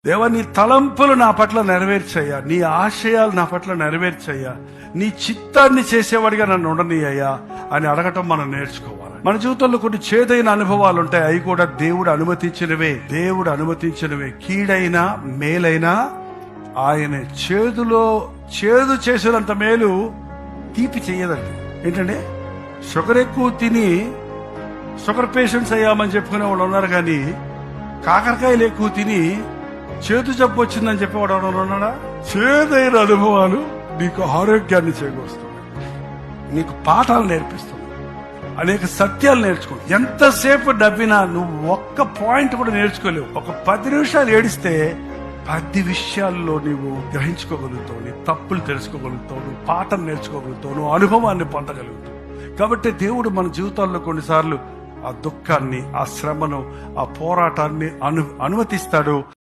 దేవా, నీ తలంపులు నా పట్ల నెరవేర్చయ్యా, నీ ఆశయాలు నా పట్ల నెరవేర్చయ్యా, నీ చిత్తాన్ని చేసేవాడిగా నన్ను ఉండనీయ్యా అని అడగటం మనం నేర్చుకోవాలి. మన జీవితంలో కొన్ని చేదైన అనుభవాలు ఉంటాయి, అవి కూడా దేవుడు అనుమతించినవే. కీడైనా మేలైనా ఆయనే. చేదు చేసినంత మేలు తీపి చెయ్యదండి. ఏంటంటే షుగర్ ఎక్కువ తిని షుగర్ పేషెంట్స్ అయ్యామని చెప్పుకునే వాళ్ళు ఉన్నారు, కానీ కాకరకాయలు ఎక్కువ తిని చేదు జబ్బు వచ్చిందని చెప్పేవాడు ఎవరు ఉన్నాడా? చేదైన అనుభవాలు నీకు ఆరోగ్యాన్ని చేకూరుస్తున్నాయి, నీకు పాఠాలు నేర్పిస్తున్నాయి, అనేక సత్యాలు నేర్చుకో. ఎంతసేపు నవ్వినా నువ్వు ఒక్క పాయింట్ కూడా నేర్చుకోలేవు. ఒక 10 నిమిషాలు ఏడిస్తే 10 విషయాల్లో నువ్వు గ్రహించుకోగలుగుతావు, నీ తప్పులు తెలుసుకోగలుగుతావు, నువ్వు పాఠం నేర్చుకోగలుగుతావు, నువ్వు అనుభవాన్ని పొందగలుగుతావు. కాబట్టి దేవుడు మన జీవితాల్లో కొన్నిసార్లు ఆ దుఃఖాన్ని, ఆ శ్రమను, ఆ పోరాటాన్ని అనుమతిస్తాడు.